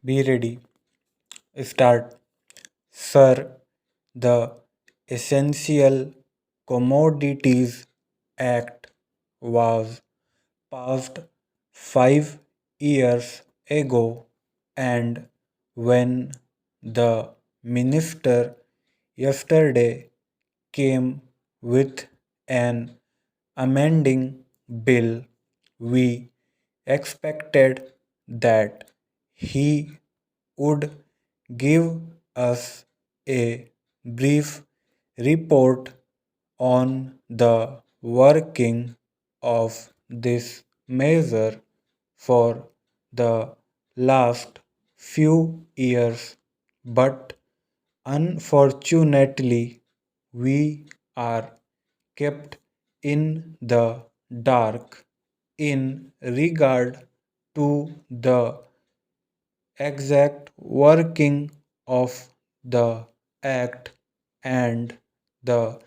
Be ready. Start. Sir, the Essential Commodities Act was passed 5 years ago, and when the minister yesterday came with an amending bill, we expected that he would give us a brief report on the working of this measure for the last few years, but unfortunately, we are kept in the dark in regard to the exact working of the act and the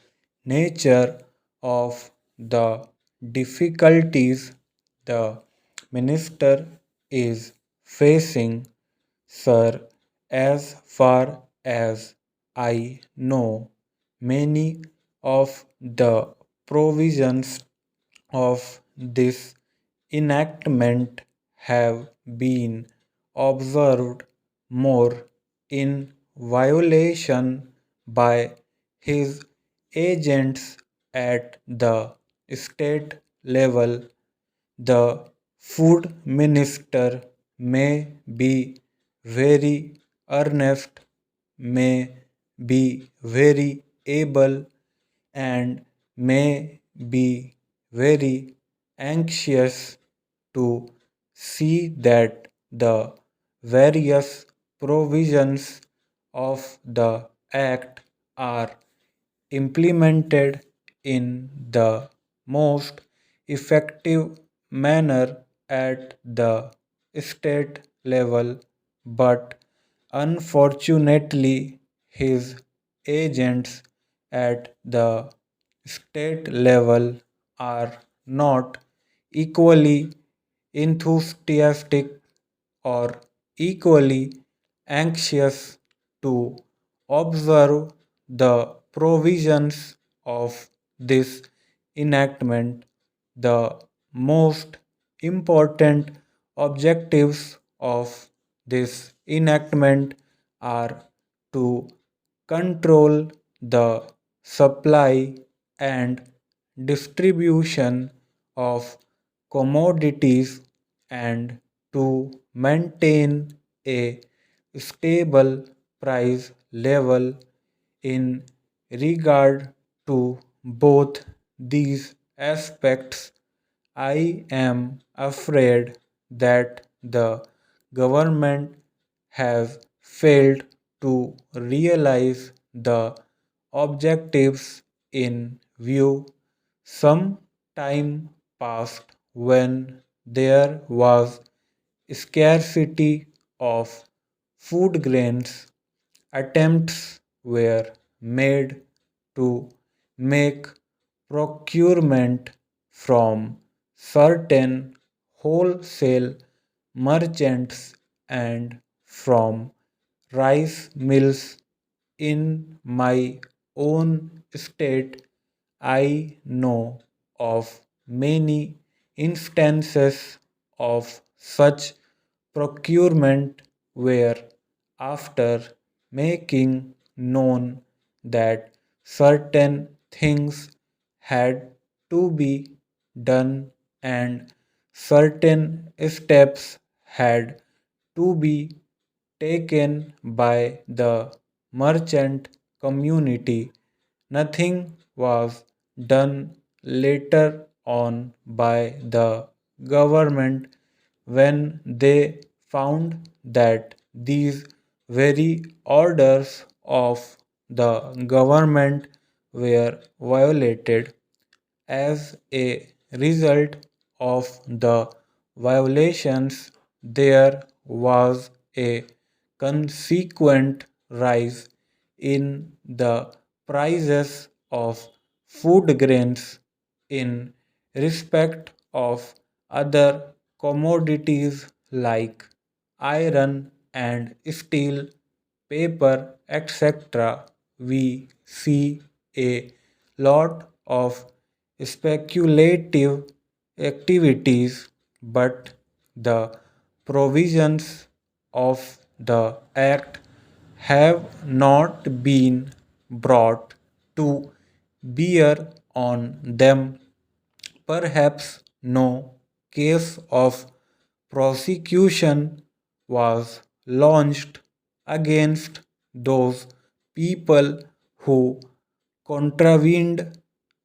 nature of the difficulties the minister is facing. Sir, as far as I know, many of the provisions of this enactment have been observed more in violation by his agents at the state level. The food minister may be very earnest, may be very able, and may be very anxious to see that the various provisions of the Act are implemented in the most effective manner at the state level, but unfortunately, his agents at the state level are not equally enthusiastic or equally anxious to observe the provisions of this enactment. The most important objectives of this enactment are to control the supply and distribution of commodities and to maintain a stable price level. In regard to both these aspects, I am afraid that the government has failed to realize the objectives in view. Some time passed when there was scarcity of food grains. Attempts were made to make procurement from certain wholesale merchants and from rice mills in my own state. I know of many instances of such procurement where, after making known that certain things had to be done and certain steps had to be taken by the merchant community, nothing was done later on by the government when they found that these very orders of the government were violated. As a result of the violations, there was a consequent rise in the prices of food grains in respect of other commodities like iron and steel, paper, etc., we see a lot of speculative activities, but the provisions of the Act have not been brought to bear on them. Perhaps no case of prosecution was launched against those people who contravened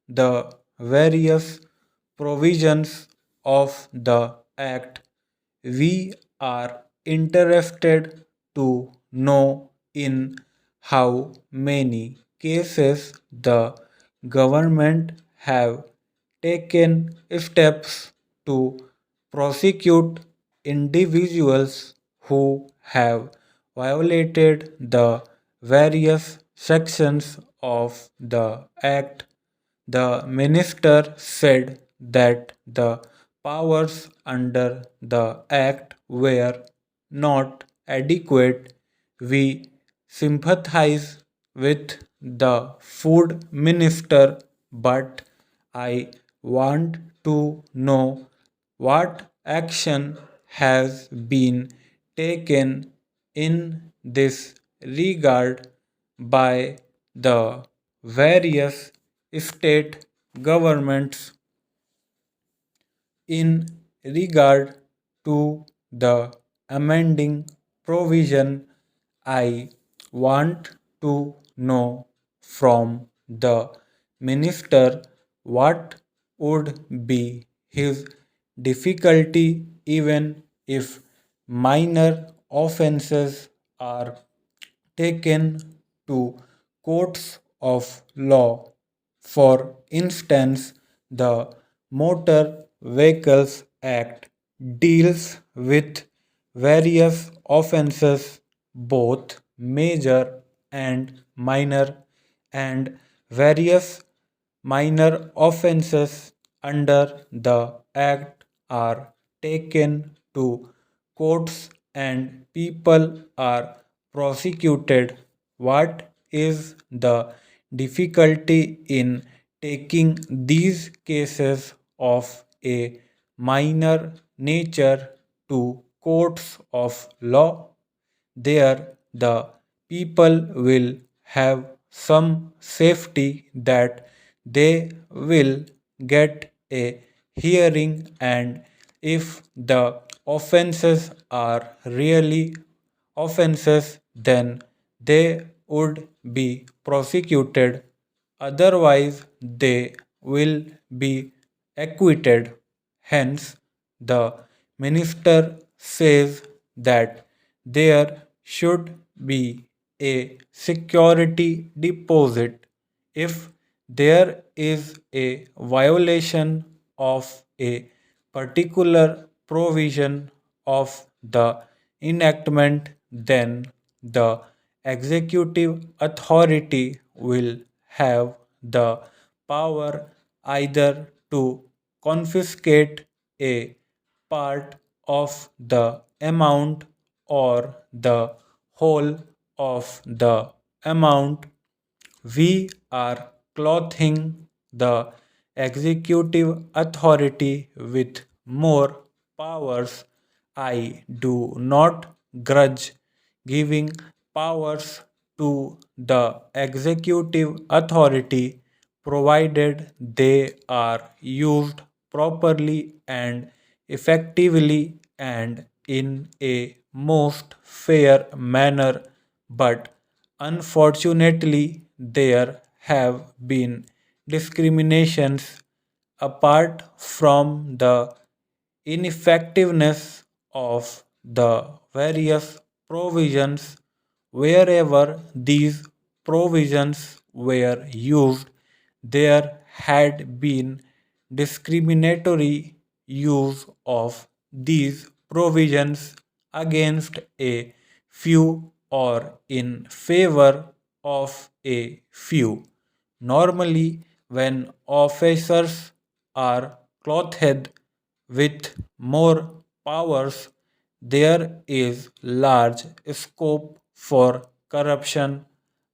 the various provisions of the Act. We are interested to know in how many cases the government have taken steps to prosecute individuals who have violated the various sections of the Act. The minister said that the powers under the Act were not adequate. We sympathize with the food minister, but I want to know what action has been taken in this regard by the various state governments in regard to the amending provision. I want to know from the minister what would be his difficulty even if minor offences are taken to courts of law. For instance, the Motor Vehicles Act deals with various offences, both major and minor, and various minor offences under the Act are taken to courts and people are prosecuted. What is the difficulty in taking these cases of a minor nature to courts of law? There, the people will have some safety that they will get a hearing, and if the offenses are really offenses, then they would be prosecuted, otherwise, they will be acquitted. Hence, the minister says that there should be a security deposit if there is a violation of a particular provision of the enactment, then the executive authority will have the power either to confiscate a part of the amount or the whole of the amount. We are clothing the executive authority with more powers. I do not grudge giving powers to the executive authority provided they are used properly and effectively and in a most fair manner, but unfortunately, there have been discriminations apart from the ineffectiveness of the various provisions. Wherever these provisions were used, there had been discriminatory use of these provisions against a few or in favor of a few. Normally, when officers are clothed with more powers, there is large scope for corruption,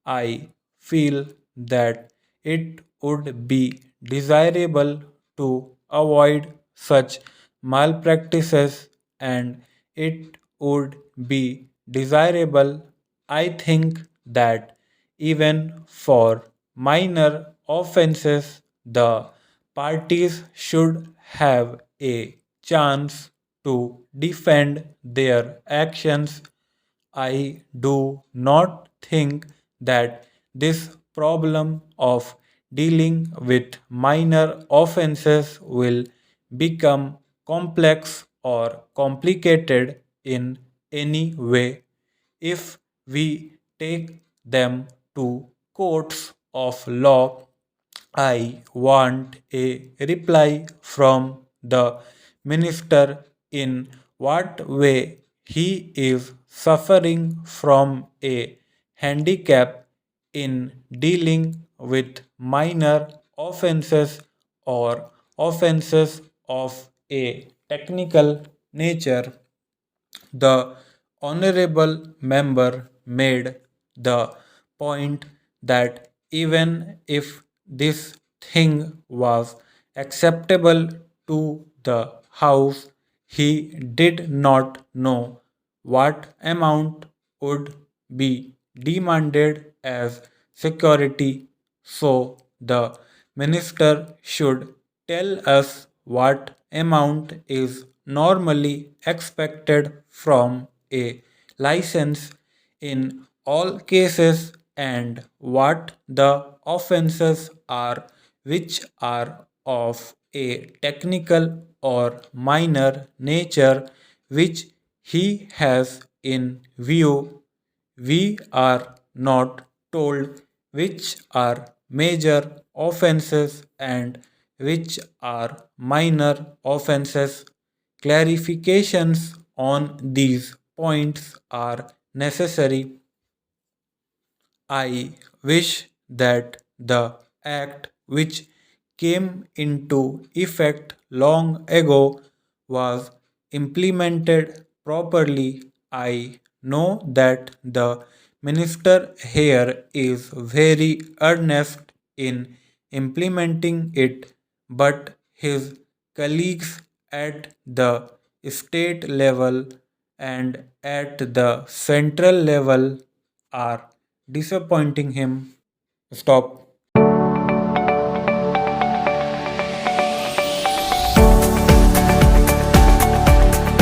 I feel that it would be desirable to avoid such malpractices, and it would be desirable, I think, that even for minor offenses, the parties should have a chance to defend their actions. I do not think that this problem of dealing with minor offenses will become complex or complicated in any way if we take them to courts of law. I want a reply from the minister in what way he is suffering from a handicap in dealing with minor offenses or offenses of a technical nature. The honorable member made the point that even if this thing was acceptable to the House, he did not know what amount would be demanded as security, so the minister should tell us what amount is normally expected from a license in all cases and what the offenses are which are of a technical or minor nature which he has in view. We are not told which are major offenses and which are minor offenses. Clarifications on these points are necessary. I wish that the act which came into effect long ago was implemented properly. I know that the minister here is very earnest in implementing it, but his colleagues at the state level and at the central level are disappointing him. Stop.